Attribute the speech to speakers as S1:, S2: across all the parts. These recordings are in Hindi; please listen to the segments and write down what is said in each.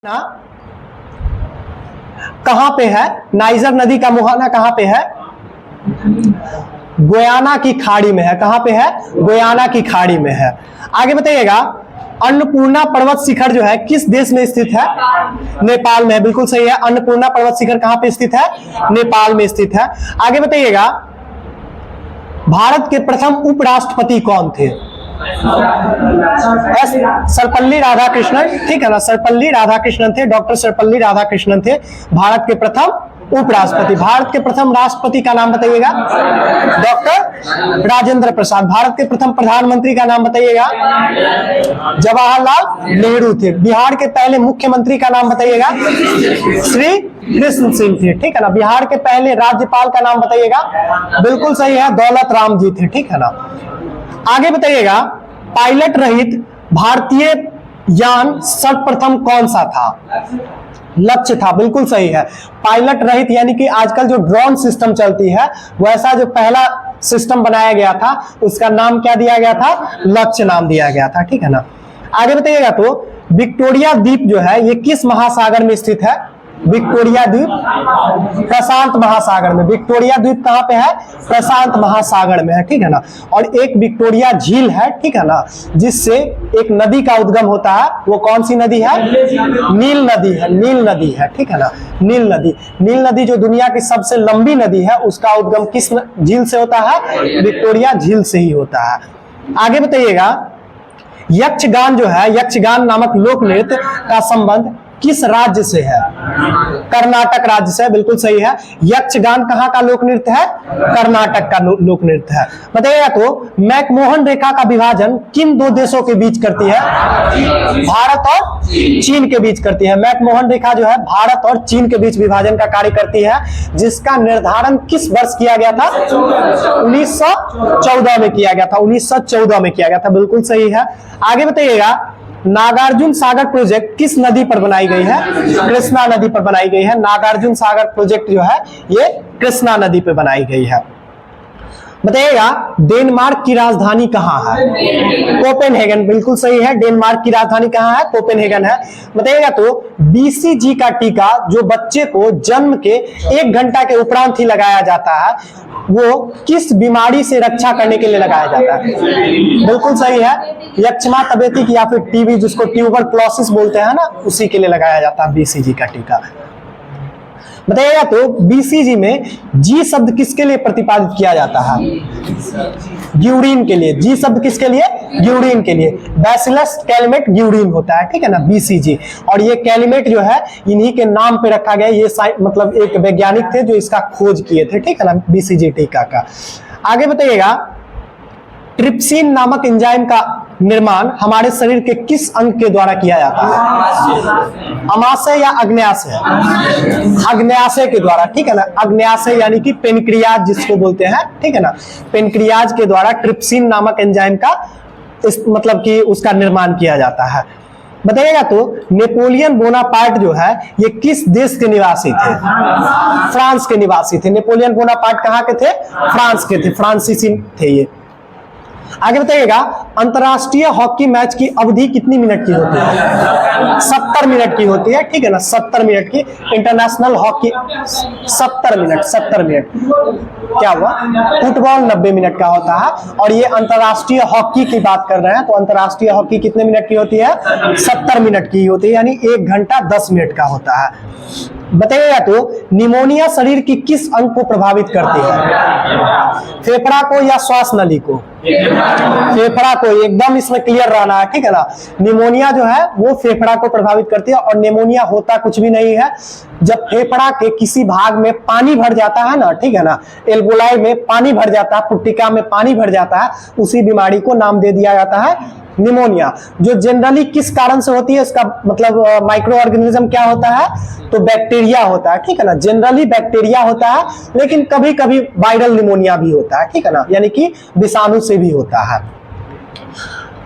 S1: ना कहां पे है? नाइजर नदी का मुहाना कहां पे है? गुयाना की खाड़ी में है। कहां पे है? गुयाना की खाड़ी में है। आगे बताइएगा, अन्नपूर्णा पर्वत शिखर जो है किस देश में स्थित है? नेपाल में है। बिल्कुल सही है। अन्नपूर्णा पर्वत शिखर कहां पे स्थित है? नेपाल में स्थित है। आगे बताइएगा, भारत के प्रथम उपराष्ट्रपति कौन थे? सर्वपल्ली राधाकृष्णन। ठीक है ना, सर्वपल्ली राधाकृष्णन थे। डॉक्टर सर्वपल्ली राधाकृष्णन थे भारत के प्रथम उपराष्ट्रपति। भारत के प्रथम राष्ट्रपति का नाम बताइएगा। डॉक्टर राजेंद्र प्रसाद। भारत के प्रथम प्रधानमंत्री का नाम बताइएगा। जवाहरलाल नेहरू थे। बिहार के पहले मुख्यमंत्री का नाम बताइएगा। श्री कृष्ण सिंह थे। ठीक है ना। बिहार के पहले राज्यपाल का नाम बताइएगा। बिल्कुल सही है, दौलत राम जी थे। ठीक है ना। आगे बताइएगा, पायलट रहित भारतीय यान सर्वप्रथम कौन सा था? लक्ष्य था। बिल्कुल सही है। पायलट रहित यानी कि आजकल जो ड्रोन सिस्टम चलती है वैसा जो पहला सिस्टम बनाया गया था उसका नाम क्या दिया गया था? लक्ष्य नाम दिया गया था। ठीक है ना। आगे बताइएगा, तो विक्टोरिया द्वीप जो है ये किस महासागर में स्थित है? विक्टोरिया द्वीप प्रशांत महासागर में। विक्टोरिया द्वीप कहां पे है? प्रशांत महासागर में है। ठीक है ना। और एक विक्टोरिया झील है, ठीक है ना, जिससे एक नदी का उद्गम होता है। वो कौन सी नदी है? नील नदी है। नील नदी है। ठीक है ना। नील नदी। नील नदी जो दुनिया की सबसे लंबी नदी है उसका उद्गम किस झील से होता है? विक्टोरिया झील से ही होता है। आगे बताइएगा, यक्षगान जो है, यक्षगान नामक लोक नृत्य का संबंध किस राज्य से है? कर्नाटक राज्य से। बिल्कुल सही है। यक्षगान कहाँ का लोक नृत्य है? कर्नाटक का लोक नृत्य है। बताइएगा, तो मैकमोहन रेखा का विभाजन किन दो देशों के बीच करती है? भारत और चीन के बीच करती है। मैकमोहन रेखा जो है भारत और चीन के बीच विभाजन का कार्य करती है, जिसका निर्धारण किस वर्ष किया गया था? 1914 में किया गया था। 1914 में किया गया था। बिल्कुल सही है। आगे बताइएगा, नागार्जुन सागर प्रोजेक्ट किस नदी पर बनाई गई है? कृष्णा नदी पर बनाई गई है। नागार्जुन सागर प्रोजेक्ट जो है ये कृष्णा नदी पर बनाई गई है। बताइएगा, डेनमार्क की राजधानी कहाँ है? कोपेनहेगन। बिल्कुल सही है। डेनमार्क की राजधानी कहाँ है? कोपेनहेगन है। बताइएगा, तो बीसीजी का टीका जो बच्चे को जन्म के 1 घंटा के उपरांत ही लगाया जाता है वो किस बीमारी से रक्षा करने के लिए लगाया जाता है? बिल्कुल सही है। यक्ष्मा तपेदिक या फिर टीबी जिसको ट्यूबरक्लोसिस बोलते हैं ना, उसी के लिए लगाया जाता है बीसीजी का टीका। बताइएगा, तो बीसीजी में जी शब्द किसके लिए प्रतिपादित किया जाता है? ग्यूरिन के लिए। जी शब्द किसके लिए? ग्यूरिन के लिए। बैसिलस कैलमेट ग्यूरिन होता है। ठीक है ना, बीसीजी। और ये कैलमेट जो है इन्हीं के नाम पे रखा गया। ये मतलब एक वैज्ञानिक थे जो इसका खोज किए थे। ठीक है ना, बीसीजी टीका का। आगे बताइएगा, ट्रिप्सिन नामक एंजाइम का निर्माण हमारे शरीर के किस अंग के द्वारा किया जाता है? अमाशय या अग्न्याशय? अग्न्याशय के द्वारा। ठीक है ना। अग्न्याशय यानी कि पेनक्रियाज जिसको बोलते हैं। ठीक है ना। पेनक्रियाज के द्वारा ट्रिप्सिन नामक एंजाइम का मतलब कि उसका निर्माण किया जाता है। बताइएगा, तो नेपोलियन बोनापार्ट जो है ये किस देश के निवासी थे? फ्रांस के निवासी थे। नेपोलियन बोनापार्ट कहाँ के थे? फ्रांस के थे। फ्रांसीसी थे ये। आगे बताइएगा, अंतरराष्ट्रीय हॉकी मैच की अवधि कितनी मिनट की होती है? 70 मिनट की होती है। ठीक है ना, 70 मिनट की इंटरनेशनल हॉकी। 70 मिनट। 70 मिनट क्या हुआ? फुटबॉल 90 मिनट का होता है। और ये अंतरराष्ट्रीय हॉकी की बात कर रहे हैं, तो अंतरराष्ट्रीय हॉकी कितने मिनट की होती है? 70 मिनट की होती है, यानी 1 घंटा 10 मिनट का होता है। बताइएगा, तो निमोनिया शरीर की किस अंग को प्रभावित करती है? फेफड़ा को या श्वास नली को? फेफड़ा को। एकदम इसमें क्लियर रहना है। ठीक है ना। निमोनिया जो है वो फेफड़ा को प्रभावित करती है। और निमोनिया होता कुछ भी नहीं है, जब फेफड़ा के किसी भाग में पानी भर जाता है ना, ठीक है ना, एल्वोलाई में पानी भर जाता है, पुट्टिका में पानी भर जाता है, उसी बीमारी को नाम दे दिया जाता है निमोनिया। जो जनरली किस कारण से होती है इसका मतलब माइक्रो ऑर्गेनिज्म क्या होता है? तो बैक्टीरिया होता है। ठीक है ना। जनरली बैक्टीरिया होता है, लेकिन कभी कभी वायरल निमोनिया भी होता है। ठीक है ना, यानी कि विषाणु से भी होता है।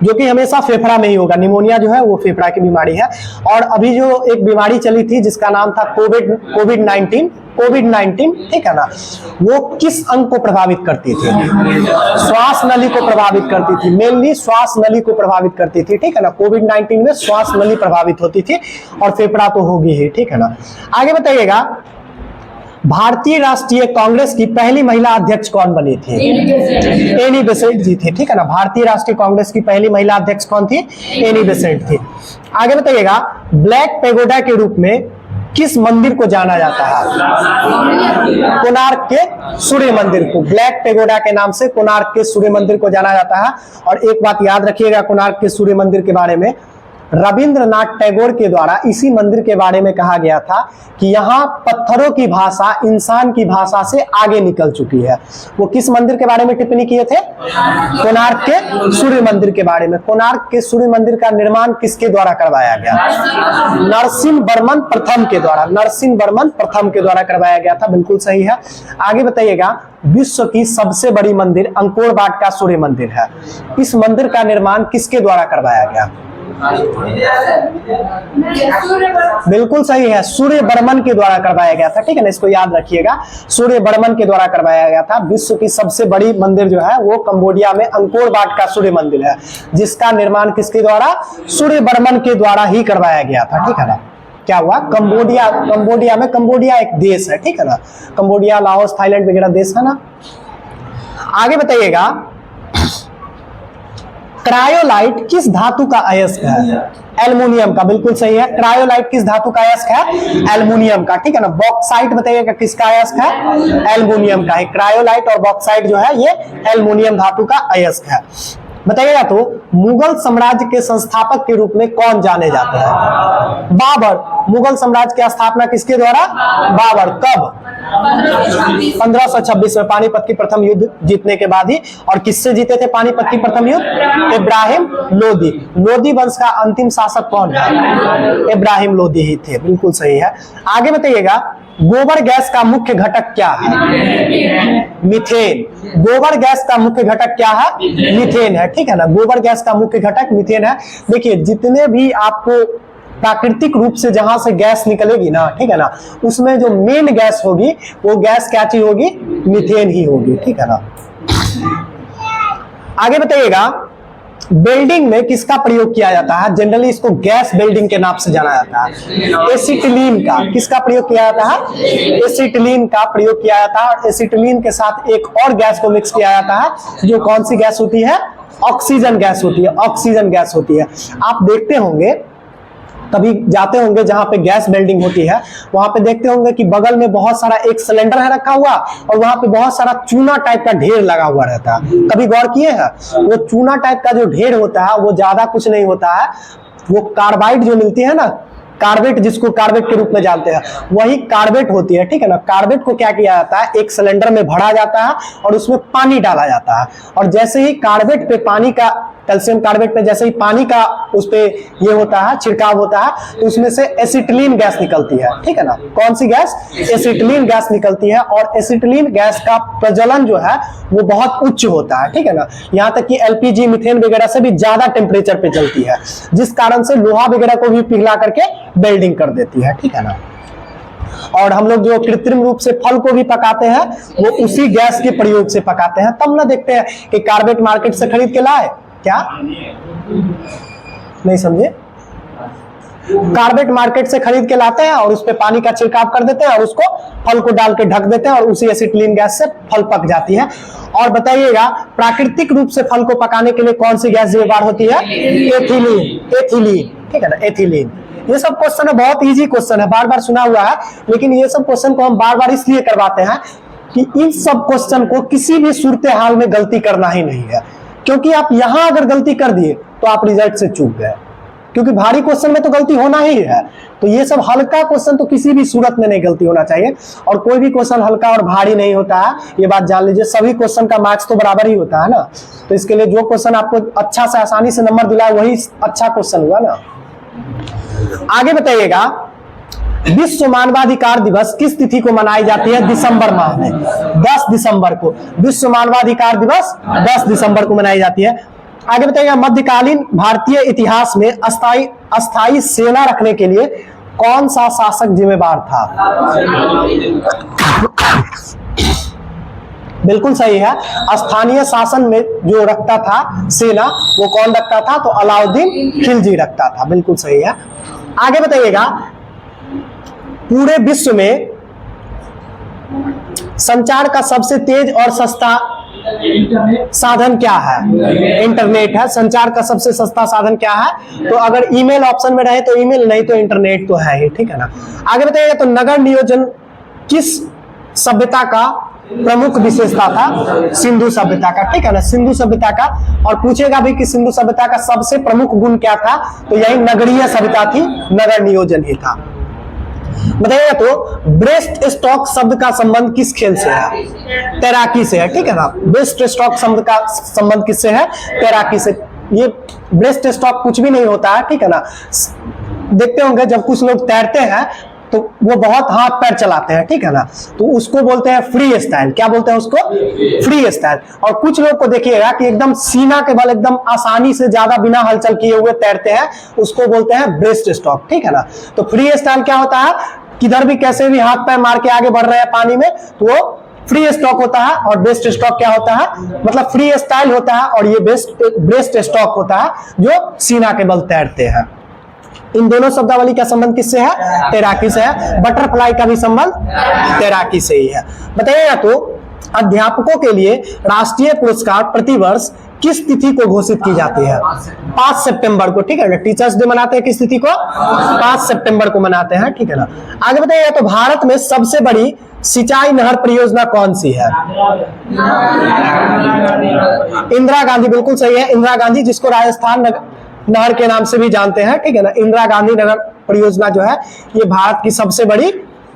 S1: जो कि हमेशा फेफड़ा में ही होगा। निमोनिया जो है वो फेफड़ा की बीमारी है। और अभी जो एक बीमारी चली थी जिसका नाम था कोविड 19, ठीक है ना, वो किस अंग को प्रभावित करती थी? श्वास नली को प्रभावित करती थी, मेनली श्वास नली को प्रभावित करती थी, ठीक है ना। कोविड 19 में श्वास नली प्रभावित होती थी और फेफड़ा तो होगी ही, ठीक है ना। आगे बताइएगा, भारतीय राष्ट्रीय कांग्रेस की पहली महिला अध्यक्ष कौन बनी थी? एनी बेसेंट जी थी, ठीक है ना। भारतीय राष्ट्रीय कांग्रेस की पहली महिला अध्यक्ष कौन थी? एनी बेसेंट थी। आगे बताइएगा, ब्लैक पैगोडा के रूप में किस मंदिर को जाना जाता है? कोणार्क के सूर्य मंदिर को, ब्लैक पैगोडा के नाम से कोणार्क के सूर्य मंदिर को जाना जाता है। और एक बात याद रखिएगा कोणार्क के सूर्य मंदिर के बारे में, रविंद्रनाथ टैगोर के द्वारा इसी मंदिर के बारे में कहा गया था कि यहाँ पत्थरों की भाषा इंसान की भाषा से आगे निकल चुकी है। वो किस मंदिर के बारे में टिप्पणी किए थे? कोणार्क के सूर्य मंदिर के बारे में। कोणार्क के सूर्य मंदिर का निर्माण किसके द्वारा करवाया गया? नरसिंहवर्मन प्रथम के द्वारा, नरसिंहवर्मन प्रथम के द्वारा करवाया गया था, बिल्कुल सही है। आगे बताइएगा, विश्व की सबसे बड़ी मंदिर अंकोर वाट का सूर्य मंदिर है। इस मंदिर का निर्माण किसके द्वारा करवाया गया? बिल्कुल सही है, सूर्यवर्मन के द्वारा करवाया गया था, ठीक है ना, इसको याद रखिएगा, सूर्यवर्मन के द्वारा करवाया गया था। विश्व की सबसे बड़ी मंदिर जो है वो कंबोडिया में अंकोर वाट का सूर्य मंदिर है, जिसका निर्माण किसके द्वारा? सूर्यवर्मन के द्वारा ही करवाया गया था, ठीक है ना। क्या हुआ? कंबोडिया में, कंबोडिया एक देश है, ठीक है ना, कंबोडिया, लाओस, थाईलैंड वगैरह देश है ना। आगे बताइएगा, क्रायोलाइट किस धातु का अयस्क है? एल्युमिनियम का, बिल्कुल सही है। क्रायोलाइट किस धातु का अयस्क है? एल्युमिनियम का, ठीक है ना। बॉक्साइट बताइएगा किसका अयस्क है? एल्युमिनियम का है। क्रायोलाइट और बॉक्साइट जो है ये एल्युमिनियम धातु का अयस्क है। बताइएगा तो मुगल साम्राज्य के संस्थापक के रूप में कौन जाने जाते हैं? बाबर। मुगल साम्राज्य की स्थापना किसके द्वारा? बाबर। कब? 1526 में, पानीपत की प्रथम युद्ध जीतने के बाद ही। और किससे जीते थे पानीपत की प्रथम युद्ध? इब्राहिम लोदी। लोदी वंश का अंतिम शासक कौन है? इब्राहिम लोदी ही थे, बिल्कुल सही है। आगे बताइएगा, गोबर गैस का मुख्य घटक क्या है? मीथेन। गोबर गैस का मुख्य घटक क्या है? मीथेन है, ठीक है ना। गोबर गैस का मुख्य घटक मीथेन है। देखिए, जितने भी आपको प्राकृतिक रूप से जहां से गैस निकलेगी ना, ठीक है ना, उसमें जो मेन गैस होगी वो गैस क्या चीज होगी? मीथेन ही होगी, ठीक है ना। आगे बताइएगा, वेल्डिंग में किसका प्रयोग किया जाता है? जनरली इसको गैस वेल्डिंग के नाम से जाना जाता है। एसिटिलीन का। किसका प्रयोग किया जाता है? एसिटिलीन का प्रयोग किया जाता है। और एसिटिलीन के साथ एक और गैस को मिक्स किया जाता है, जो कौन सी गैस होती है? ऑक्सीजन गैस होती है। ऑक्सीजन गैस होती है। आप देखते होंगे, कभी जाते होंगे जहां पे गैस वेल्डिंग होती है, वहां पे देखते होंगे कि बगल में बहुत सारा एक सिलेंडर है रखा हुआ और वहां पे बहुत सारा चूना टाइप का ढेर लगा हुआ रहता है। कभी गौर किए हैं? वो चूना टाइप का जो ढेर होता है वो ज्यादा कुछ नहीं होता है, वो कार्बाइड जो मिलती है ना, कार्बेट, जिसको कार्बेट के रूप में जानते हैं, वही कार्बेट होती है, ठीक है ना। कार्बेट को क्या किया जाता है? एक सिलेंडर में भरा जाता है और उसमें पानी डाला जाता है, और जैसे ही कार्बेट पे पानी का, कैल्शियम कार्बेट पे जैसे ही पानी का उस पे ये होता है, छिड़काव होता है, तो उसमें से एसिटिलीन गैस निकलती है, ठीक है ना। कौन सी गैस? एसिटिलीन गैस निकलती है। और एसिटिलीन गैस का प्रज्वलन जो है वो बहुत उच्च होता है, ठीक है ना। यहाँ तक कि एलपीजी, मीथेन वगैरह से भी ज्यादा टेम्परेचर पे चलती है, जिस कारण से लोहा वगैरह को भी पिघला करके वेल्डिंग कर देती है, ठीक है ना। और हम लोग जो कृत्रिम रूप से फल को भी पकाते हैं वो उसी गैस के प्रयोग से पकाते हैं। तब ना देखते हैं कि कार्बेट मार्केट से खरीद के लाए, क्या नहीं समझे? कार्बेट मार्केट से खरीद के लाते हैं और उस पे पानी का छिड़काव कर देते हैं और उसको फल को डाल के ढक देते हैं और उसी एसिटिलीन गैस से फल पक जाती है। और बताइएगा, प्राकृतिक रूप से फल को पकाने के लिए कौन सी गैस जिम्मेदार होती है? एथिलीन। एथिलीन, ठीक है ना, एथिलीन। ये सब क्वेश्चन है, बहुत इजी क्वेश्चन है, बार बार सुना हुआ है, लेकिन ये सब क्वेश्चन को हम बार बार इसलिए करवाते हैं कि इन सब क्वेश्चन को किसी भी सूरत हाल में गलती करना ही नहीं है, क्योंकि आप यहां अगर गलती कर दिए तो आप रिजल्ट से चूक गए, क्योंकि भारी क्वेश्चन में तो गलती होना ही है। तो ये सब हल्का क्वेश्चन तो किसी भी सूरत में नहीं गलती होना चाहिए, और कोई भी क्वेश्चन हल्का और भारी नहीं होता है, ये बात जान लीजिए। सभी क्वेश्चन का मार्क्स तो बराबर ही होता है ना, तो इसके लिए जो क्वेश्चन आपको अच्छा से आसानी से नंबर दिलाए वही अच्छा क्वेश्चन हुआ ना। आगे बताइएगा, विश्व मानवाधिकार दिवस किस तिथि को मनाई जाती है? दिसंबर माह में, 10 दिसंबर को। विश्व मानवाधिकार दिवस 10 दिसंबर को मनाई जाती है। आगे बताइएगा, मध्यकालीन भारतीय इतिहास में अस्थाई सेना रखने के लिए कौन सा शासक जिम्मेदार था? बिल्कुल सही है, स्थानीय शासन में जो रखता था सेना, वो कौन रखता था? तो अलाउद्दीन खिलजी रखता था। बिल्कुल सही है। आगे बताइएगा, पूरे विश्व में संचार का सबसे तेज और सस्ता साधन क्या है? इंटरनेट है। संचार का सबसे सस्ता साधन क्या है? तो अगर ईमेल ऑप्शन में रहे तो ईमेल, नहीं तो इंटरनेट तो है ही, ठीक है ना। आगे बताइएगा, तो नगर नियोजन किस सभ्यता का प्रमुख विशेषता था? सिंधु सभ्यता का, ठीक है ना, सिंधु सभ्यता का। और पूछेगा भी कि सिंधु सभ्यता का सबसे प्रमुख गुण क्या था? तो यही नगरीय सभ्यता थी, नगर नियोजन ही था। बताइएगा, तो ब्रेस्ट स्टॉक शब्द का संबंध किस खेल से है? तैराकी से है, ठीक है ना। ब्रेस्ट स्टॉक शब्द का संबंध किससे है? तैराकी से। ये ब्रेस्ट स्टॉक कुछ भी नहीं होता है, ठीक है ना। देखते होंगे जब कुछ लोग तैरते हैं तो वो बहुत हाथ पैर चलाते हैं, ठीक है ना, तो उसको बोलते हैं फ्री स्टाइल। क्या बोलते हैं उसको? Free style. और कुछ लोग को देखिएगा कि एकदम सीना के बल एकदम आसानी से ज्यादा बिना हलचल किए हुए तैरते हैं, उसको बोलते हैं ब्रेस्ट स्ट्रोक, ठीक है ना। तो फ्री स्टाइल क्या होता है? किधर भी कैसे भी हाथ पैर मार के आगे बढ़ रहे हैं पानी में, तो वो फ्री स्ट्रोक होता है। और ब्रेस्ट स्ट्रोक क्या होता है? मतलब फ्री स्टाइल होता है, और ये ब्रेस्ट स्ट्रोक होता है जो सीना के बल तैरते हैं। इन दोनों शब्दावली का संबंध किससे है? तैराकी से है। बटरफ्लाई का भी संबंध तैराकी से ही है। बताइएगा, तो अध्यापकों के लिए राष्ट्रीय पुरस्कार प्रतिवर्ष किस तिथि को घोषित की जाती है? 5 सितंबर को, ठीक है। टीचर्स डे मनाते हैं किस तिथि को? 5 सितंबर को मनाते हैं, ठीक है ना। आगे बताइएगा, तो भारत में सबसे बड़ी सिंचाई नहर परियोजना कौन सी है? इंदिरा गांधी, बिल्कुल सही है, इंदिरा गांधी, जिसको राजस्थान नहर के नाम से भी जानते हैं, ठीक है ना। इंदिरा गांधी नहर परियोजना जो है, ये भारत की सबसे बड़ी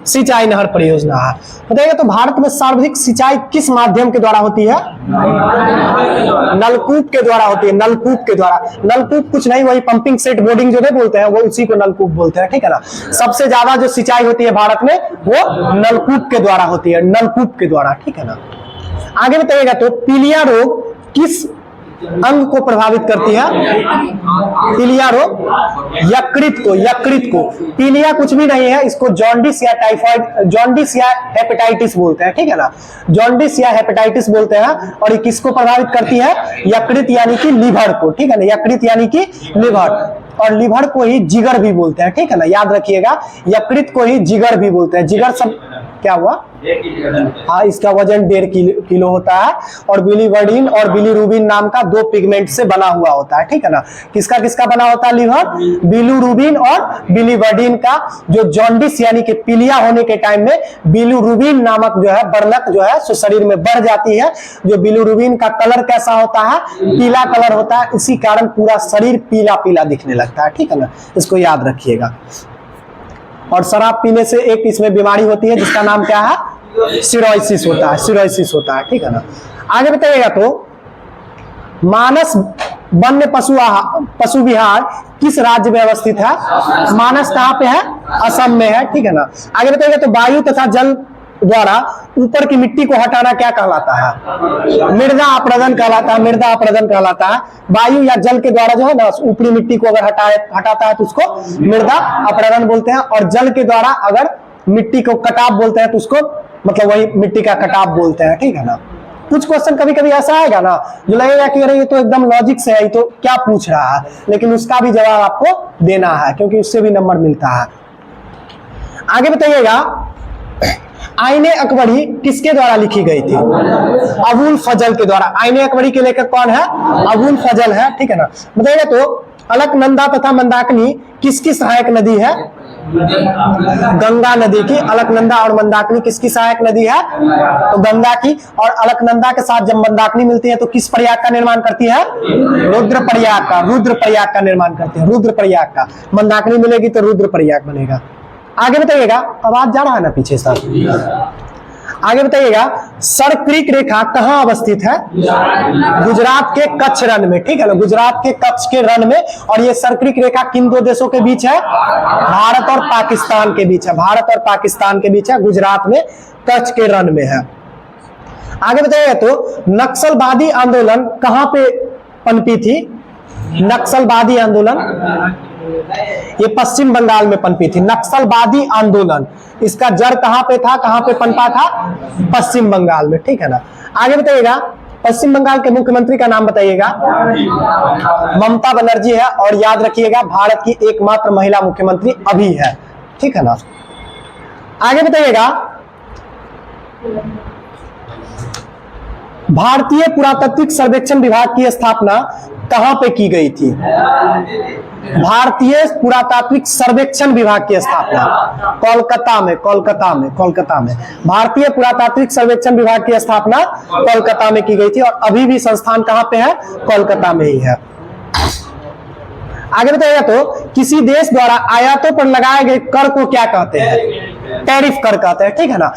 S1: सिंचाई नहर परियोजना है। बताइए, तो भारत में सर्वाधिक सिंचाई किस माध्यम के द्वारा होती है? नलकूप के द्वारा होती है, नलकूप के द्वारा। नलकूप कुछ नहीं, वही पंपिंग सेट बोर्डिंग जो नहीं बोलते हैं, वो उसी को नलकूप बोलते हैं, ठीक है ना। सबसे ज्यादा जो सिंचाई होती है भारत में, वो नलकूप के द्वारा होती है, नलकूप के द्वारा, ठीक है ना। आगे बताइएगा, तो पीलिया रोग किस अंग को प्रभावित करती है? पीलिया रोग यकृत को। पीलिया कुछ भी नहीं है, इसको जॉन्डिस या टाइफाइड, जॉन्डिस या हेपेटाइटिस बोलते हैं, ठीक है ना। जॉन्डिस या हेपेटाइटिस बोलते हैं। और ये किसको प्रभावित करती है? यकृत यानी कि लीवर को, ठीक है ना। यकृत यानी कि लीवर, और लीवर को ही जिगर भी बोलते हैं, ठीक है ना। याद रखिएगा, यकृत को ही जिगर भी बोलते हैं। जिगर सब क्या हुआ? हाँ, इसका वजन 1.5 किलो होता है, और बिलीवर्डिन और बिलीरुबिन नाम का 2 पिगमेंट से बना हुआ होता है, ठीक है ना। किसका किसका बना होता है लीवर? बिलीरुबिन और बिलीवर्डिन का। जो जॉन्डिस यानी कि पीलिया होने के टाइम में बिलीरुबिन नामक जो है वर्णक जो है सो शरीर में बढ़ जाती है। जो बिलीरुबिन का कलर कैसा होता है? पीला कलर होता है। इसी कारण पूरा शरीर पीला पीला दिखने लगता है, ठीक है ना। इसको याद रखिएगा। और शराब पीने से एक इसमें बीमारी होती है जिसका नाम क्या है? सिरोसिस होता है, सिरोसिस होता है, ठीक है ना। आगे बताइएगा, तो मानस वन्य पशु विहार किस राज्य में अवस्थित है? मानस कहाँ पे है? असम में है, ठीक है ना। आगे बताइएगा, तो वायु तथा जल द्वारा ऊपर की मिट्टी को हटाना क्या कहलाता है? मृदा अपरदन कहलाता है, मृदा अपरदन कहलाता है। वायु या जल के द्वारा जो है ना ऊपरी मिट्टी को अगर हटाता है तो उसको मृदा अपरदन बोलते हैं। और जल के द्वारा अगर मिट्टी को कटाव बोलते हैं तो उसको मतलब वही मिट्टी का कटाव बोलते हैं, ठीक है ना। कुछ क्वेश्चन कभी कभी ऐसा आएगा ना जो लगेगा कि अरे ये तो एकदम लॉजिक से है, ये तो क्या पूछ रहा है, लेकिन उसका भी जवाब आपको देना है क्योंकि उससे भी नंबर मिलता है। आगे बताइएगा, आईने अकबरी किसके द्वारा लिखी गई थी? अबुल फजल के द्वारा। आईने अकबरी के लेखक कौन है? अबुल फजल है, ठीक है ना। बताइए, तो अलकनंदा तथा मंदाकिनी किसकी सहायक नदी है? गंगा नदी की। अलकनंदा और मंदाकिनी किसकी सहायक नदी है? तो गंगा की। और अलकनंदा के साथ जब मंदाकिनी मिलती है तो किस प्रयाग का निर्माण करती है? रुद्रप्रयाग का। रुद्रप्रयाग का निर्माण करती है, रुद्रप्रयाग का। मंदाकिनी मिलेगी तो रुद्रप्रयाग बनेगा। आगे बताइएगा, आवाज जा रहा है ना पीछे साथ? आगे बताइएगा, सरक्रिक रेखा कहाँ अवस्थित है? गुजरात के कच्छ रण में, ठीक है ना। गुजरात के कच्छ के रण में। और ये सरक्रिक रेखा किन 2 देशों के बीच है? भारत और पाकिस्तान के बीच है। भारत और पाकिस्तान के बीच है, गुजरात में कच्छ के रण में है। आगे बताइएगा, तो नक्सलवादी आंदोलन कहाँ पे पनपी थी? नक्सलवादी आंदोलन, ये पश्चिम बंगाल में पनपी थी। नक्सलवादी आंदोलन, इसका जड़ कहां पे था, कहां पे पनपा था? पश्चिम बंगाल में, ठीक है ना। आगे बताइएगा, पश्चिम बंगाल के मुख्यमंत्री का नाम बताइएगा। ममता बनर्जी है, और याद रखिएगा भारत की एकमात्र महिला मुख्यमंत्री अभी है, ठीक है ना। आगे बताइएगा, भारतीय पुरातात्विक सर्वेक्षण विभाग की स्थापना कहां पे की गई थी? भारतीय पुरातात्विक सर्वेक्षण विभाग की स्थापना कोलकाता में, कोलकाता में, कोलकाता में। भारतीय पुरातात्विक सर्वेक्षण विभाग की स्थापना कोलकाता में की गई थी, और अभी भी संस्थान कहां पे है? कोलकाता में ही है। आगे बताइएगा, तो किसी देश द्वारा आयातों पर लगाए गए कर को क्या कहते हैं? टैरिफ कर कहते हैं, ठीक है ना।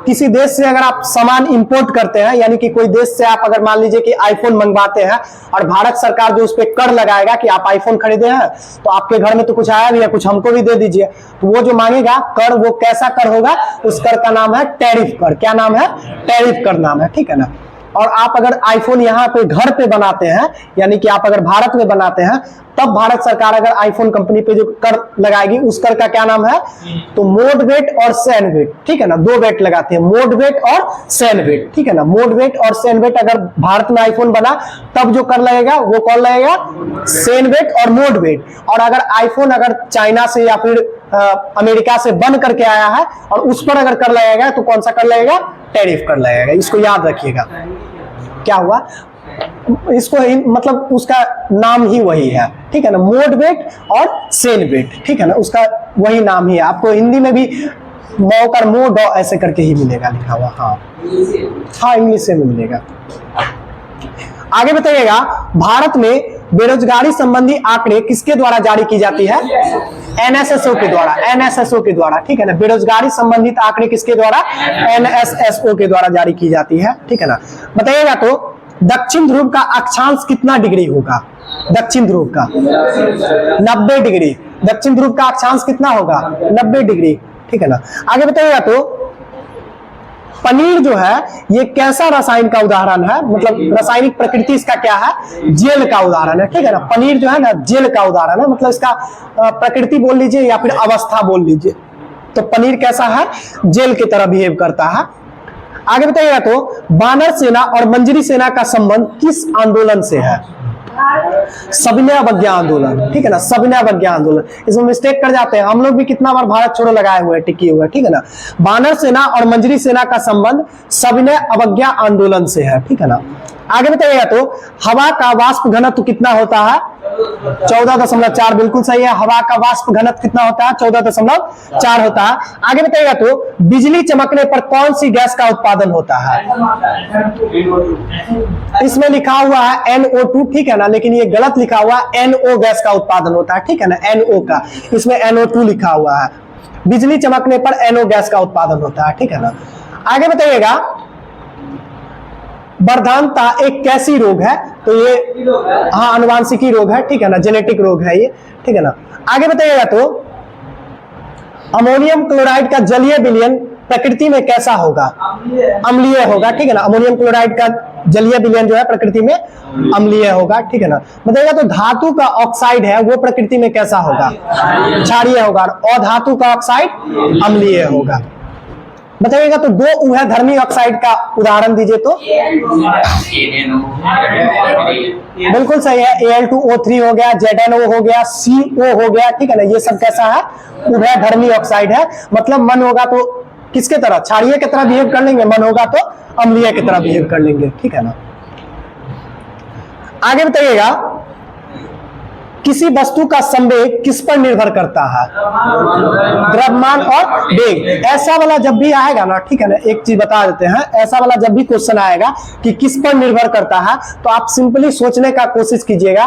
S1: किसी देश से अगर आप सामान इंपोर्ट करते हैं, यानी कि कोई देश से आप अगर मान लीजिए कि आईफोन मंगवाते हैं, और भारत सरकार जो उस पर कर लगाएगा कि आप आईफोन खरीदे हैं तो आपके घर में तो कुछ आया भी है, कुछ हमको भी दे दीजिए, तो वो जो मांगेगा कर, वो कैसा कर होगा? उस कर का नाम है टैरिफ कर। क्या नाम है? टैरिफ कर नाम है, ठीक है ना। और आप अगर आईफोन यहाँ पे घर पे बनाते हैं, यानी कि आप अगर भारत में बनाते हैं, तब भारत सरकार अगर आईफोन कंपनी पे जो कर लगाएगी, उस कर का क्या नाम है? तो मोड वेट और सैन वेट, ठीक है ना। दो वेट लगाते हैं, मोड वेट और सैन वेट, ठीक है ना। मोड वेट और सैन वेट, अगर भारत में आईफोन बना तब जो कर लगेगा वो कौन लगेगा? सैन वेट और मोड वेट। और अगर आईफोन अगर चाइना से या फिर अमेरिका से बन करके आया है और उस पर अगर कर लगेगा तो कौन सा कर लगेगा? टैरिफ कर लगेगा। इसको याद रखिएगा। क्या हुआ? इसको मतलब उसका नाम ही वही है, ठीक है ना। मोड वेट और सेन वेट, ठीक है ना, उसका वही नाम ही है। आपको हिंदी में भी मौ कर मो डॉ ऐसे करके ही मिलेगा लिखा हुआ। हाँ हाँ, इंग्लिश से भी मिलेगा। आगे बताइएगा, भारत में बेरोजगारी संबंधी आंकड़े किसके द्वारा जारी की जाती है? एनएसएसओ के द्वारा, एनएसएसओ के द्वारा, ठीक है ना। बेरोजगारी संबंधित आंकड़े किसके द्वारा? एनएसएसओ के द्वारा जारी की जाती है, ठीक है ना। बताइएगा, तो दक्षिण ध्रुव का अक्षांश कितना डिग्री होगा? दक्षिण ध्रुव का 90 डिग्री। दक्षिण ध्रुव का अक्षांश कितना होगा? 90 डिग्री, ठीक है ना। आगे बताइएगा, तो पनीर जो है ये कैसा रसायन का उदाहरण है? मतलब रासायनिक प्रकृति इसका क्या है? जेल का उदाहरण है, ठीक है ना। पनीर जो है ना जेल का उदाहरण है, मतलब इसका प्रकृति बोल लीजिए या फिर अवस्था बोल लीजिए। तो पनीर कैसा है? जेल की तरह बिहेव करता है। आगे बताइएगा, तो बानर सेना और मंजरी सेना का संबंध किस आंदोलन से है? सविनय अवज्ञा आंदोलन, ठीक है ना। सविनय अवज्ञा आंदोलन, इसमें मिस्टेक कर जाते हैं हम लोग भी। कितना बार भारत छोड़ो लगाए हुए हैं, टिकी हुए, ठीक है ना। बानर सेना और मंजरी सेना का संबंध सविनय अवज्ञा आंदोलन से है, ठीक है ना। आगे बताइएगा, तो हवा का वाष्प घनत्व कितना होता है? 14.4, बिल्कुल सही है। हवा का वाष्प घनत्व कितना होता है? 14.4 होता है। आगे बताइएगा, तो बिजली चमकने पर कौन सी गैस का उत्पादन होता है? इसमें लिखा हुआ है NO2, ठीक है ना, लेकिन ये गलत लिखा हुआ है। NO गैस का उत्पादन होता है, ठीक है ना, NO का, इसमें NO2 लिखा हुआ है। बिजली चमकने पर NO गैस का उत्पादन होता है, ठीक है ना। आगे बताइएगा, वर्धानता एक कैसी रोग है? तो ये हाँ अनुवांशिकी रोग है, ठीक है ना, जेनेटिक रोग है ये, ठीक है ना। आगे बताइएगा, तो अमोनियम क्लोराइड का जलीय विलयन प्रकृति में कैसा होगा? अम्लीय होगा, ठीक है ना। अमोनियम क्लोराइड का जलीय विलयन जो है प्रकृति में अम्लीय होगा, ठीक है ना। बताइएगा, तो धातु का ऑक्साइड है वो प्रकृति में कैसा होगा? क्षारीय होगा। और अधातु का ऑक्साइड अम्लीय होगा। बताइएगा, तो दो उभयधर्मी ऑक्साइड का उदाहरण दीजिए। तो बिल्कुल सही है, Al2O3 हो गया, ZnO हो गया, CO हो गया, ठीक है ना। ये सब कैसा है? उभयधर्मी ऑक्साइड है। मतलब मन होगा तो किसके तरह? क्षारीय की तरह बिहेव कर लेंगे, मन होगा तो अम्लीय की तरह बिहेव कर लेंगे, ठीक है ना। आगे बताइएगा, किसी वस्तु का संवेग किस पर निर्भर करता है? द्रव्यमान और वेग। ऐसा वाला जब भी आएगा ना, ठीक है ना, एक चीज बता देते हैं, ऐसा वाला जब भी क्वेश्चन आएगा कि किस पर निर्भर करता है, तो आप सिंपली सोचने का कोशिश कीजिएगा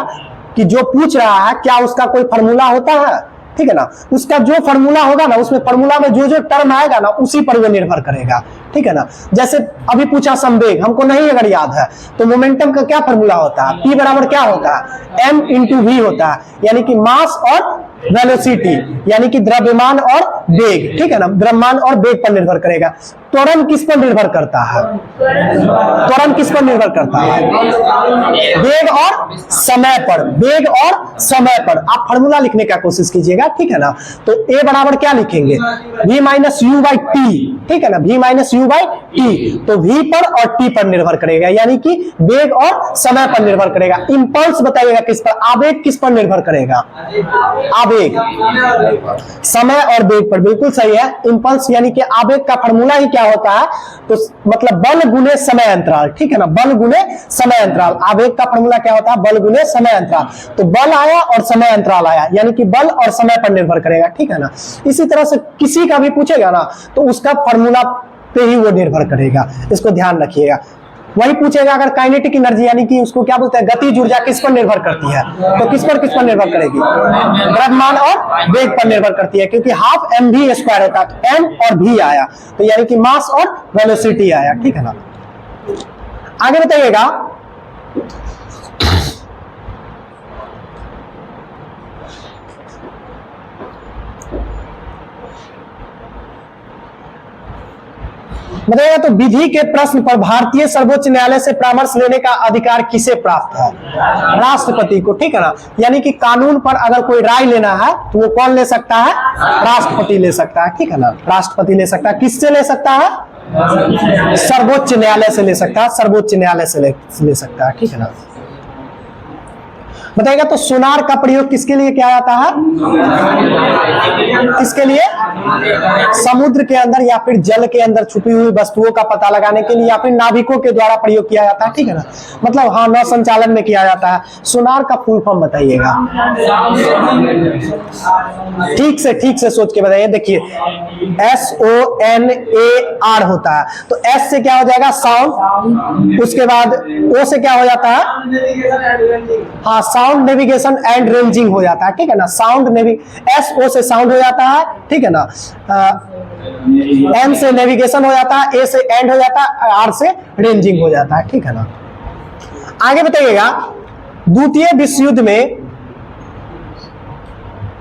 S1: कि जो पूछ रहा है क्या उसका कोई फॉर्मूला होता है, ठीक है ना। उसका जो फॉर्मूला होगा ना, उसमें फॉर्मूला में जो जो टर्म आएगा ना, उसी पर वो निर्भर करेगा, ठीक है ना। जैसे अभी पूछा संवेग, हमको नहीं अगर याद है तो मोमेंटम का क्या फॉर्मूला होता है? P बराबर क्या होता है? M × V होता है, यानी कि मास और वेलोसिटी, यानी कि द्रव्यमान और वेग, ठीक है ना, द्रव्यमान और वेग पर निर्भर करेगा। त्वरण किस पर निर्भर करता है? त्वरण किस पर निर्भर करता है? वेग और समय पर, वेग और समय पर। आप फॉर्मूला लिखने का कोशिश कीजिएगा, ठीक है ना। तो A बराबर क्या लिखेंगे? v minus you by T, ठीक है ना, v minus you by T. तो v पर और t पर निर्भर करेगा, यानी कि वेग और समय पर निर्भर करेगा। इंपल्स बताइएगा किस पर? आवेग किस पर निर्भर करेगा? आवेग, समय और वेग पर, बिल्कुल सही है। इंपल्स यानी कि आवेग का फॉर्मूला ही क्या होता है? तो मतलब बल गुने समय अंतराल, ठीक है ना, बल गुने समय अंतराल। आवेग का फॉर्मूला क्या होता है? बल गुने समय अंतराल। तो बल आया और समय अंतराल आया, यानी कि बल और समय पर निर्भर करेगा, ठीक है ना। इसी तरह से किसी का भी पूछेगा ना तो उसका फॉर्मूला पे ही वो निर्भर करेगा, इसको ध्यान रखिएगा। वही पूछेगा अगर काइनेटिक एनर्जी यानी कि उसको क्या बोलते हैं, गतिज ऊर्जा, किस पर निर्भर करती है? तो किस पर निर्भर करेगी? द्रव्यमान और वेग पर निर्भर करती है, क्योंकि हाफ एम वी स्क्वायर होता है। एम और भी आया तो यानी कि मास और वेलोसिटी आया, ठीक है ना। आगे बताइएगा, बताइएगा तो विधि के प्रश्न पर भारतीय सर्वोच्च न्यायालय से परामर्श लेने का अधिकार किसे प्राप्त है? राष्ट्रपति को, ठीक है ना। यानी कि कानून पर अगर कोई राय लेना है तो वो कौन ले सकता है? राष्ट्रपति ले सकता है, ठीक है ना। राष्ट्रपति ले सकता है। किससे ले सकता है? सर्वोच्च न्यायालय से ले सकता है, सर्वोच्च न्यायालय से ले सकता है, ठीक है ना। बताइएगा तो सोनार का प्रयोग किसके लिए किया जाता है? किसके लिए? समुद्र के अंदर या फिर जल के अंदर छुपी हुई वस्तुओं का पता लगाने के लिए, या फिर नाविकों के द्वारा प्रयोग किया जाता है, ठीक है ना। मतलब हाँ, नौ संचालन में किया जाता है। सोनार का फुल फॉर्म बताइएगा, ठीक से सोच के बताइए। देखिए SONAR होता है, तो S से क्या हो जाएगा? साउंड। उसके बाद O से क्या हो जाता है? हाँ, साउंड नेविगेशन एंड रेंजिंग हो जाता है, ठीक है ना। साउंड SO से साउंड हो जाता है, ठीक है ना। N से नेविगेशन हो जाता है, A से एंड हो जाता है, R से रेंजिंग हो जाता है, ठीक है ना। आगे बताइएगा, द्वितीय विश्व युद्ध में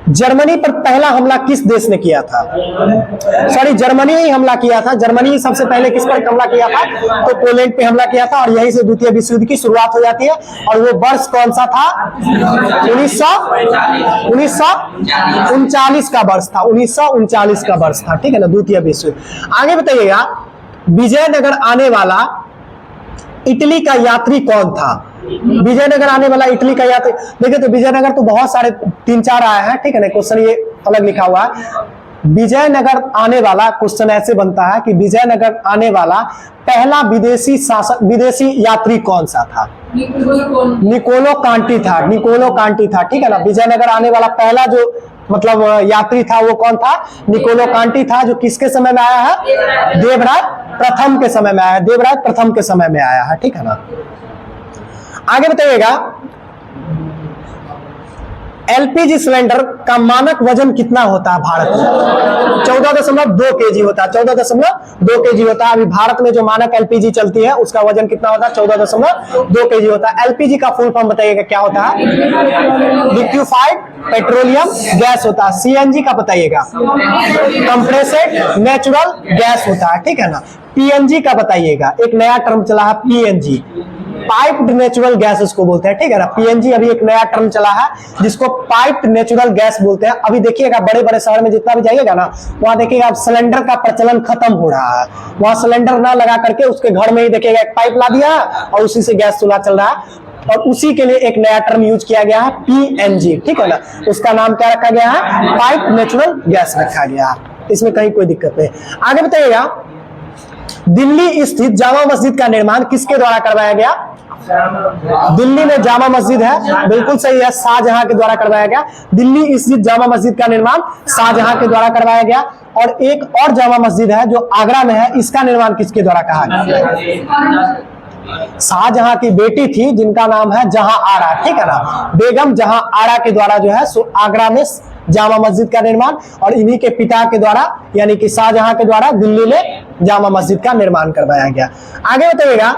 S1: जर्मनी पर पहला हमला किस देश ने किया था? सॉरी, जर्मनी ही हमला किया था। जर्मनी ही सबसे पहले किस पर हमला किया था? तो पोलैंड पे हमला किया था, और यहीं से द्वितीय विश्व युद्ध की शुरुआत हो जाती है। और वो वर्ष कौन सा था? 1939 का वर्ष था, 1939 का वर्ष था, ठीक है ना, द्वितीय विश्व युद्ध। आगे बताइएगा, विजयनगर आने वाला इटली का यात्री कौन था? विजयनगर आने वाला इटली का यात्री, देखिए तो विजयनगर तो बहुत सारे 3-4 आए हैं, ठीक है ना। क्वेश्चन ये अलग लिखा हुआ है। विजयनगर आने वाला, क्वेश्चन ऐसे बनता है कि विजयनगर आने वाला पहला विदेशी यात्री कौन सा था? निकोलो कांटी था, निकोलो कांटी था, ठीक है ना। विजयनगर आने वाला पहला जो मतलब यात्री था वो कौन था? निकोलो कांटी था, जो किसके समय में आया है? देवराय प्रथम के समय में आया है, देवराय प्रथम के समय में आया है, ठीक है ना। आगे बताइएगा, एलपीजी सिलेंडर का मानक वजन कितना होता है भारत में? 14.2 kg होता है, 14.2 kg होता है। अभी भारत में जो मानक एलपीजी चलती है उसका वजन कितना होता है? 14.2 kg होता है। एलपीजी का फुल फॉर्म बताइएगा क्या होता है? लिक्विफाइड पेट्रोलियम गैस होता है। सीएनजी का बताइएगा, कंप्रेस्ड नेचुरल गैस होता है, ठीक है ना। पीएनजी का बताइएगा, एक नया टर्म चला है पीएनजी, पाइप्ड नेचुरल गैस उसको बोलते हैं, ठीक है ना। पीएनजी अभी एक नया टर्म चला है जिसको पाइप्ड नेचुरल गैस बोलते हैं। अभी देखिएगा बड़े बड़े शहर में जितना भी जाइएगा ना, वहां देखिएगा सिलेंडर का प्रचलन खत्म हो रहा है। वहां सिलेंडर ना लगा करके उसके घर में ही देखिएगा एक पाइप ला दिया और उसी से गैस चूल्हा चल रहा है, और उसी के लिए एक नया टर्म यूज किया गया है पीएनजी, ठीक है ना। उसका नाम क्या रखा गया है? पाइप नेचुरल गैस रखा गया है। इसमें कहीं कोई दिक्कत नहीं। आगे बताइएगा, दिल्ली स्थित जामा मस्जिद का निर्माण किसके द्वारा करवाया गया? दिल्ली में जामा मस्जिद है, बिल्कुल सही है, शाहजहां के द्वारा करवाया गया। दिल्ली स्थित जामा मस्जिद का निर्माण शाहजहां के द्वारा करवाया गया। और एक और जामा मस्जिद है जो आगरा में है, इसका निर्माण किसके द्वारा कहा गया? शाहजहां की बेटी थी जिनका नाम है जहां आरा, ठीक है ना। बेगम जहां आरा के द्वारा जो है आगरा में जामा मस्जिद का निर्माण, और इन्हीं के पिता के द्वारा यानी कि शाहजहां के द्वारा दिल्ली में जामा मस्जिद का निर्माण करवाया गया। आगे बताइएगा,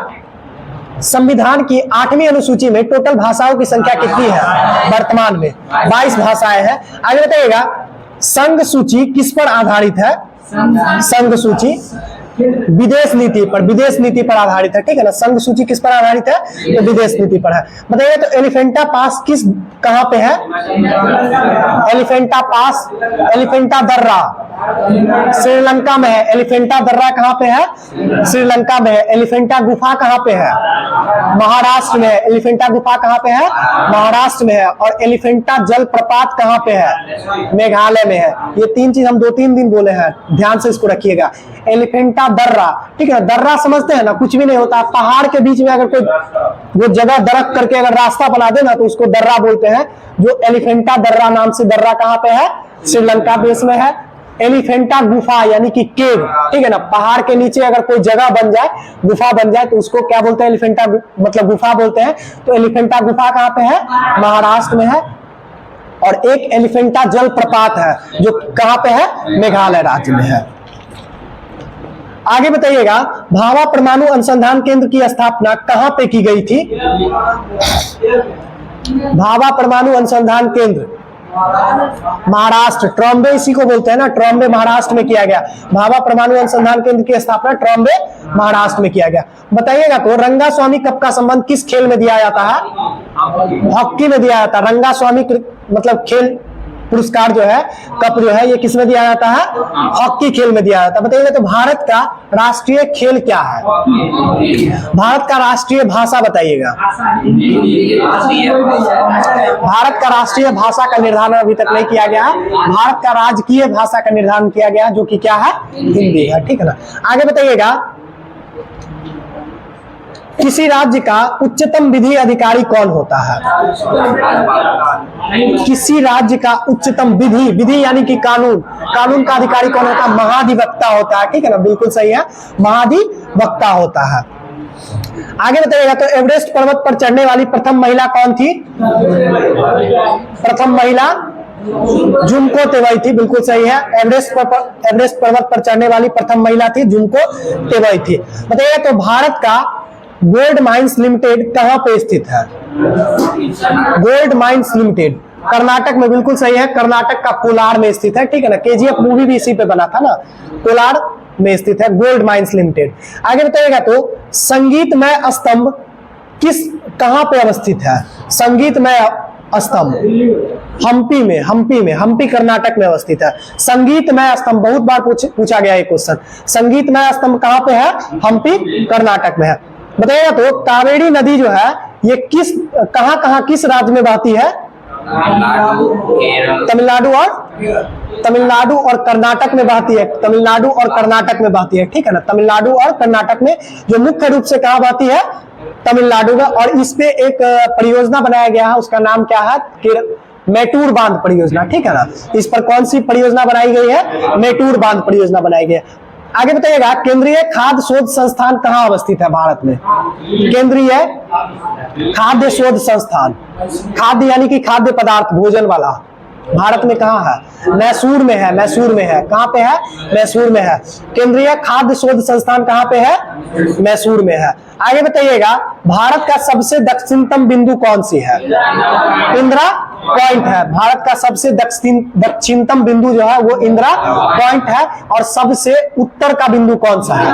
S1: संविधान की 8वीं अनुसूची में टोटल भाषाओं की संख्या कितनी है वर्तमान में? 22 भाषाएं हैं। आगे बताइएगा, संघ सूची किस पर आधारित है? संघ सूची विदेश नीति पर आधारित है, ठीक है ना। संघ सूची किस पर आधारित है? तो विदेश नीति पर है। बताइए तो एलिफेंटा पास किस कहां पे है? एलिफेंटा पास, एलिफेंटा दर्रा श्रीलंका में है। एलिफेंटा दर्रा कहां पे है? श्रीलंका में है। एलिफेंटा गुफा कहां पे है? महाराष्ट्र में है। एलिफेंटा गुफा कहां पे है? महाराष्ट्र में है। और एलिफेंटा जलप्रपात कहां पे है? मेघालय में है। ये तीन चीज हम 2-3 दिन बोले हैं, ध्यान से इसको रखिएगा। एलिफेंटा दर्रा, ठीक है, दर्रा समझते हैं ना, कुछ भी नहीं होता, पहाड़ के बीच में अगर कोई वो जगह दरक करके अगर रास्ता बना दे ना तो उसको दर्रा बोलते हैं। जो एलिफेंटा दर्रा नाम से दर्रा कहां पे है? श्रीलंका देश में है। एलिफेंटा गुफा यानी कि केव, ठीक है ना, पहाड़ के नीचे अगर कोई जगह बन जाए, गुफा बन जाए, तो उसको क्या बोलते हैं? एलिफेंटा मतलब गुफा बोलते हैं। तो एलिफेंटा गुफा कहां पे है? महाराष्ट्र में है। और एक एलिफेंटा जलप्रपात है जो कहां पे है? मेघालय राज्य में है। आगे बताइएगा, भाभा परमाणु अनुसंधान केंद्र की स्थापना कहां पे की गई थी? भाभा परमाणु अनुसंधान केंद्र महाराष्ट्र, ट्रॉम्बे इसी को बोलते हैं ना, ट्रॉम्बे महाराष्ट्र में किया गया। भाभा परमाणु अनुसंधान केंद्र की स्थापना ट्रॉम्बे महाराष्ट्र में किया गया। बताइएगा तो रंगास्वामी कप का संबंध किस खेल में दिया जाता है? हॉकी में दिया जाता है। रंगास्वामी मतलब खेल पुरस्कार जो है, कप जो है, ये किस में दिया जाता है? हॉकी खेल में दिया जाता है। बताइएगा तो भारत का राष्ट्रीय खेल क्या है? भारत का राष्ट्रीय भाषा बताइएगा। भारत का राष्ट्रीय भाषा का निर्धारण अभी तक नहीं किया गया है। भारत का राजकीय भाषा का निर्धारण किया गया जो कि क्या है? हिंदी है, ठीक है ना। आगे बताइएगा, किसी राज्य का उच्चतम विधि अधिकारी कौन होता है? किसी राज्य का उच्चतम विधि यानी कि कानून का अधिकारी कौन होता है? महाधिवक्ता होता है, ठीक है ना, बिल्कुल सही है, महाधिवक्ता होता है। आगे बताइएगा तो एवरेस्ट पर्वत पर चढ़ने वाली प्रथम महिला कौन थी? प्रथम महिला जुमको तेवई थी, बिल्कुल सही है। एवरेस्ट पर्वत पर चढ़ने वाली प्रथम महिला थी जुमको तेवई थी। बताइएगा तो भारत का गोल्ड माइंस लिमिटेड कहां पे स्थित है? गोल्ड माइंस लिमिटेड कर्नाटक में, बिल्कुल सही है, कर्नाटक का कोलार में स्थित है, ठीक है ना। केजीएफ मूवी भी इसी पे बना था ना, कोलार में स्थित है गोल्ड माइंस लिमिटेड। आगे बताइएगा तो संगीतमय स्तंभ कहां पे अवस्थित है? संगीतमय स्तंभ हम्पी कर्नाटक में अवस्थित है। संगीतमय स्तंभ बहुत बार पूछा गया है क्वेश्चन। संगीतमय स्तंभ कहां पे है? हम्पी कर्नाटक में है। बताइएगा तो कावेरी नदी जो है ये कहां किस राज्य में बहती है? तमिलनाडु और कर्नाटक में बहती है। तमिलनाडु और कर्नाटक में बहती है, ठीक है ना। तमिलनाडु और कर्नाटक में जो मुख्य रूप से कहां बहती है? तमिलनाडु में। और इस पे एक परियोजना बनाया गया है, उसका नाम क्या है? मेटूर बांध परियोजना, ठीक है ना। इस पर कौन सी परियोजना बनाई गई है? मेटूर बांध परियोजना बनाई गई है। आगे बताइएगा, केंद्रीय खाद्य शोध संस्थान कहां अवस्थित है भारत में? केंद्रीय खाद्य शोध संस्थान, खाद्य यानी कि खाद्य पदार्थ, भोजन वाला, भारत में कहां है? मैसूर में है। मैसूर में है। कहां पे है? मैसूर में है। केंद्रीय खाद्य शोध संस्थान कहां पे है? मैसूर में है। आगे बताइएगा, भारत का सबसे दक्षिणतम बिंदु कौन सी है? इंदिरा पॉइंट है। भारत का सबसे दक्षिणतम बिंदु जो है वो इंदिरा पॉइंट है। और सबसे उत्तर का बिंदु कौन सा है?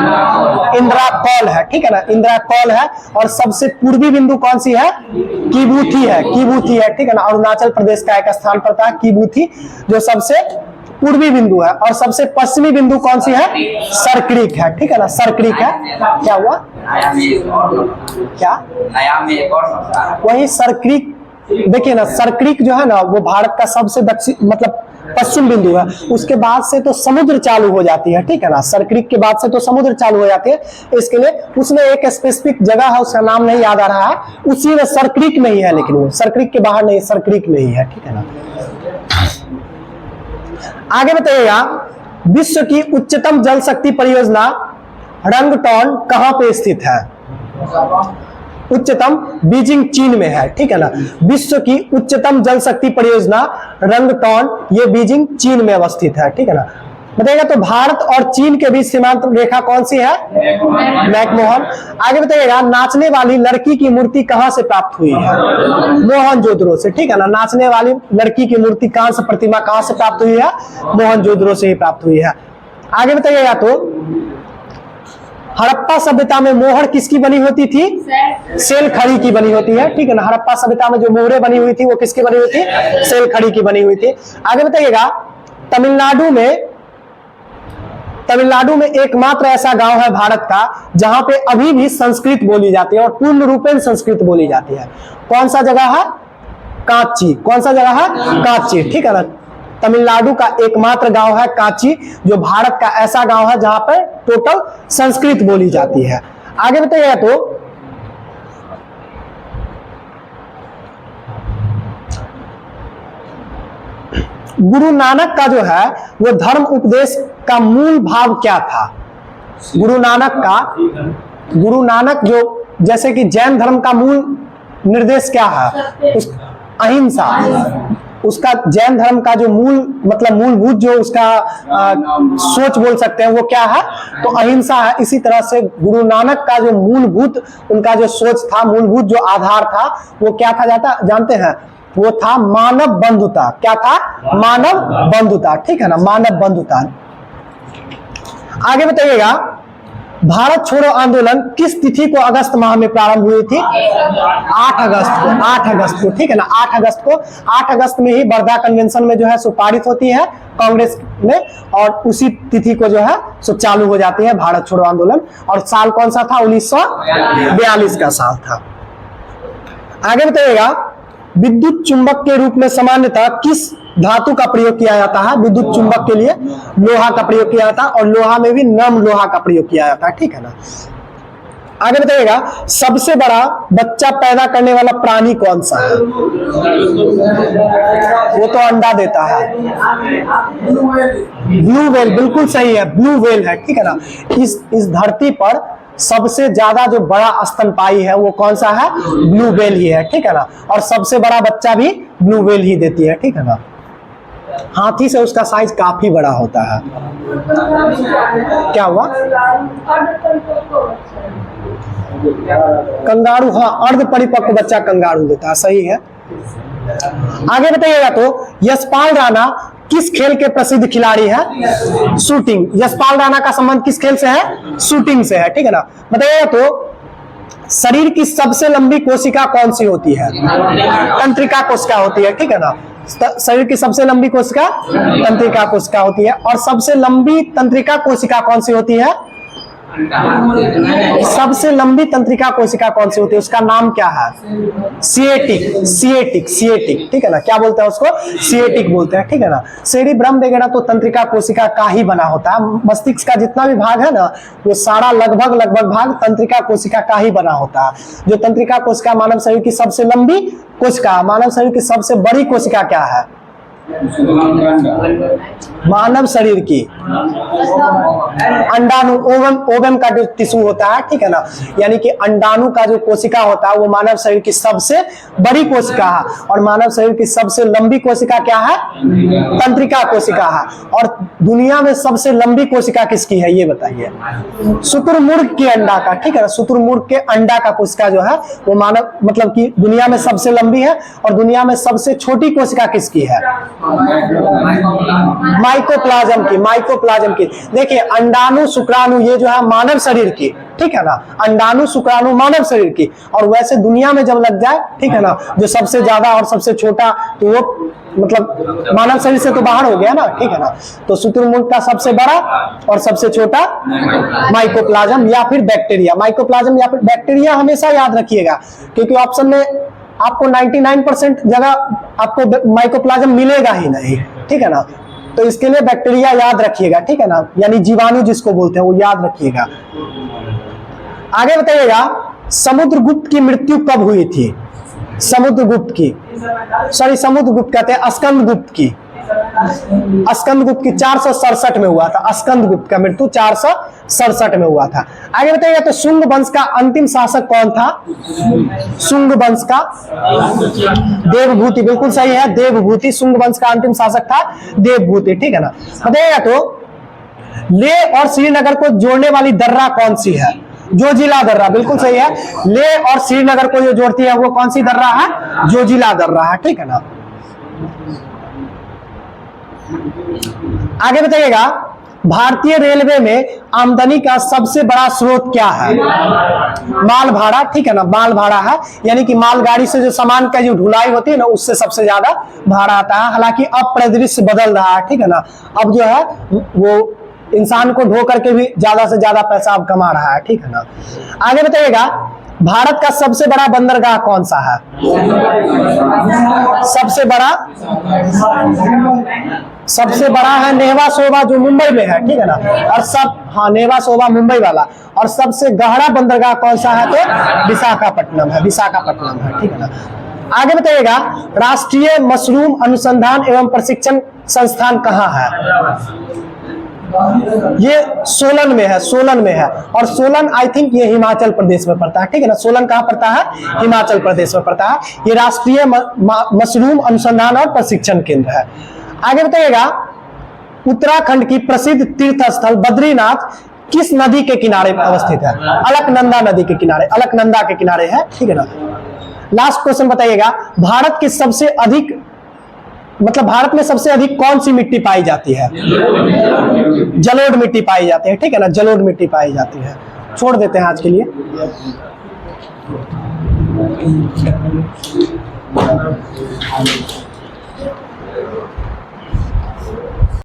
S1: इंदिरा कॉल है, ठीक है ना, इंदिरा कॉल है। और सबसे पूर्वी बिंदु कौन सी है? किबूथी है, ठीक है ना। अरुणाचल प्रदेश का एक स्थान पड़ता है किबूथी, जो सबसे पूर्वी बिंदु है। और सबसे पश्चिमी बिंदु कौन सी है? सरक्रीक है, ठीक है ना, सरक्रीक है। क्या हुआ? क्या वही सरक्रीक, देखिए ना, सरक्रीक जो है ना वो भारत का सबसे दक्षिण मतलब पश्चिम बिंदु है। उसके बाद से तो समुद्र चालू हो जाती है, ठीक है ना। सरक्रीक के बाद से तो समुद्र चालू हो जाती है। इसके लिए उसमें एक स्पेसिफिक जगह है, उसका नाम नहीं याद आ रहा है, उसी में सरक्रीक में ही है, लेकिन वो सरक्रीक के बाहर नहीं, सरक्रीक में ही है, ठीक है ना। आगे बताइएगा, विश्व की उच्चतम जल शक्ति परियोजना रंगटौन कहां पे स्थित है? उच्चतम बीजिंग चीन में है, ठीक है ना। विश्व की उच्चतम जल शक्ति परियोजना रंगटौन ये बीजिंग चीन में अवस्थित है, ठीक है ना। बताइएगा। तो भारत और चीन के बीच सीमांत रेखा कौन सी है? मैकमोहन। आगे बताइएगा, नाचने वाली लड़की की मूर्ति कहां से प्राप्त हुई है? मोहनजोदड़ो से, ठीक है ना। नाचने वाली लड़की की मूर्ति कांस्य प्रतिमा कहां से प्राप्त हुई है? मोहनजोदड़ो से ही प्राप्त हुई है। आगे बताइएगा, तो हड़प्पा सभ्यता में मोहर किसकी बनी होती थी? सेल खड़ी की बनी होती है, ठीक है ना। हड़प्पा सभ्यता में जो मोहरें बनी हुई थी वो किसकी बनी हुई थी? सेल खड़ी की बनी हुई थी। आगे बताइएगा, तमिलनाडु में एकमात्र ऐसा गांव है भारत का जहां पे अभी भी संस्कृत बोली जाती है और पूर्ण रूपेण संस्कृत बोली जाती है। कौन सा जगह है? कांची। कौन सा जगह है? कांची, ठीक है ना। तमिलनाडु का एकमात्र गांव है कांची, जो भारत का ऐसा गांव है जहां पर टोटल संस्कृत बोली जाती है। आगे बताइएगा, तो गुरु नानक का जो है वो धर्म उपदेश का मूल भाव क्या था? गुरु नानक जो, जैसे कि जैन धर्म का मूल निर्देश क्या है? अहिंसा। उसका जैन धर्म का जो मूलभूत जो उसका सोच बोल सकते हैं वो क्या है? तो अहिंसा है। इसी तरह से गुरु नानक का जो मूलभूत उनका जो सोच था, मूलभूत जो आधार था वो क्या था जानते हैं? वो था मानव बंधुता। क्या था? मानव बंधुता, ठीक है ना, मानव बंधुता। आगे बताइएगा, भारत छोड़ो आंदोलन किस तिथि को अगस्त माह में प्रारंभ हुई थी? 8 अगस्त को, ठीक है ना। 8 अगस्त में ही वर्धा कन्वेंशन में जो है सो पारित होती है कांग्रेस में, और उसी तिथि को जो है सो चालू हो जाती है भारत छोड़ो आंदोलन। और साल कौन सा था? 1942 का साल था। आगे बताइएगा, विद्युत चुंबक के रूप में सामान्यतः किस धातु का प्रयोग किया जाता है? विद्युत चुंबक के लिए लोहा का प्रयोग किया जाता है, और लोहा में भी नम लोहा का प्रयोग किया जाता है, ठीक है ना। आगे बताइएगा, सबसे बड़ा बच्चा पैदा करने वाला प्राणी कौन सा है? वो तो अंडा देता है, ब्लू व्हेल। बिल्कुल सही है, ब्लू व्हेल है, ठीक है ना। इस धरती पर सबसे ज्यादा जो बड़ा स्तनपायी है वो कौन सा है? ब्लू व्हेल ही है, ठीक है ना। और सबसे बड़ा बच्चा भी ब्लू व्हेल ही देती है, ठीक है ना। हाथी से उसका साइज काफी बड़ा होता है। क्या हुआ? कंगारू, हाँ, अर्ध परिपक्व बच्चा कंगारू देता है, सही है। आगे बताइएगा, तो यशपाल राणा किस खेल के प्रसिद्ध खिलाड़ी है? शूटिंग। यशपाल राणा का संबंध किस खेल से है? शूटिंग से है, ठीक है ना। बताइएगा, तो शरीर की सबसे लंबी कोशिका कौन सी होती है? तंत्रिका कोशिका होती है, ठीक है ना। शरीर की सबसे लंबी कोशिका तंत्रिका कोशिका होती है। और सबसे लंबी तंत्रिका कोशिका कौन सी होती है? सबसे लंबी तंत्रिका कोशिका कौन सी होती है? उसका नाम क्या है? सिएटिक, ठीक है ना। क्या बोलते हैं उसको? सिएटिक बोलते हैं, ठीक है ना। सेरिब्रम वगैरह तो तंत्रिका कोशिका का ही बना होता है। मस्तिष्क का जितना भी भाग है ना, वो सारा लगभग भाग तंत्रिका कोशिका का ही बना होता है। जो तंत्रिका कोशिका मानव शरीर की सबसे लंबी कोशिका, मानव शरीर की सबसे बड़ी कोशिका क्या है? मानव शरीर की अंडाणु, ओवम का जो टिश्यू होता है, ठीक है ना, यानी कि अंडाणु का जो कोशिका होता है वो मानव शरीर की सबसे बड़ी कोशिका है। और मानव शरीर की सबसे लंबी कोशिका क्या है? तंत्रिका कोशिका है। और दुनिया में सबसे लंबी कोशिका किसकी है ये बताइए? शुतुरमुर्ग के अंडा का, ठीक है ना। शुतुरमुर्ग के अंडा का कोशिका जो है वो मानव कि दुनिया में सबसे लंबी है। और दुनिया में सबसे छोटी कोशिका किसकी है? माइकोप्लाज्म की। देखिए, अंडाणु शुक्राणु ये जो है मानव शरीर की, ठीक है ना। अंडाणु शुक्राणु मानव शरीर की। और वैसे दुनिया में जब लग जाए, ठीक है ना, जो सबसे ज्यादा और सबसे छोटा, तो वो मानव शरीर से तो बाहर हो गया ना, ठीक है ना। तो शुतुरमुर्ग का सबसे बड़ा और सबसे छोटा माइकोप्लाज्म या फिर बैक्टीरिया। माइकोप्लाज्म या फिर बैक्टीरिया हमेशा याद रखिएगा, क्योंकि ऑप्शन में आपको 99% जगह आपको माइकोप्लाज्म मिलेगा ही नहीं, ठीक है ना। तो इसके लिए बैक्टीरिया याद रखिएगा, ठीक है ना, यानी जीवाणु जिसको बोलते हैं वो याद रखिएगा। आगे बताइएगा, समुद्रगुप्त की मृत्यु कब हुई थी? समुद्रगुप्त कहते हैं स्कंदगुप्त की। स्कंदगुप्त की 467 में हुआ था। स्कंदगुप्त का मृत्यु 467 में हुआ था। आगे बताइएगा, तो शुंग वंश का अंतिम शासक कौन था? शुंग वंश का देवभूति, बिल्कुल सही है, देवभूति। शुंग वंश का अंतिम शासक था देवभूति, ठीक है ना। बताइएगा, तो लेह और श्रीनगर को जोड़ने वाली दर्रा कौन सी है? जोजिला दर्रा, बिल्कुल सही है। लेह और श्रीनगर को जो जोड़ती है वो कौन सी दर्रा है? जोजिला दर्रा है, ठीक है ना। आगे बताइएगा, भारतीय रेलवे में आमदनी का सबसे बड़ा स्रोत क्या है? माल भाड़ा, ठीक है ना, माल भाड़ा है, यानी कि मालगाड़ी से जो सामान का जो ढुलाई होती है ना, उससे सबसे ज्यादा भाड़ा आता है। हालांकि अब परिदृश्य बदल रहा है, ठीक है ना, अब जो है वो इंसान को ढो करके भी ज्यादा से ज्यादा पैसा अब कमा रहा है, ठीक है ना। आगे बताइएगा, भारत का सबसे बड़ा बंदरगाह कौन सा है? सबसे बड़ा है नेवा शोभा, जो मुंबई में है, ठीक है ना। और हाँ, नेवा शोभा मुंबई वाला। और सबसे गहरा बंदरगाह कौन सा है? तो विशाखापट्टनम है, विशाखापट्टनम है, ठीक है ना। आगे बताइएगा, राष्ट्रीय मशरूम अनुसंधान एवं प्रशिक्षण संस्थान कहाँ है? ये सोलन में है, सोलन में है। और सोलन आई थिंक ये हिमाचल प्रदेश में पड़ता है, ठीक है ना। सोलन कहाँ पड़ता है? हिमाचल प्रदेश में पड़ता है। ये राष्ट्रीय मशरूम अनुसंधान और प्रशिक्षण केंद्र है। आगे बताइएगा, उत्तराखंड की प्रसिद्ध तीर्थ स्थल बद्रीनाथ किस नदी के किनारे अवस्थित है? अलकनंदा नदी के किनारे, अलकनंदा के किनारे है, ठीक है ना। लास्ट क्वेश्चन बताइएगा, भारत में सबसे अधिक कौन सी मिट्टी पाई जाती है? जलोढ़ मिट्टी पाई जाती है, ठीक है ना, जलोढ़ मिट्टी पाई जाती है। छोड़ देते हैं आज के लिए।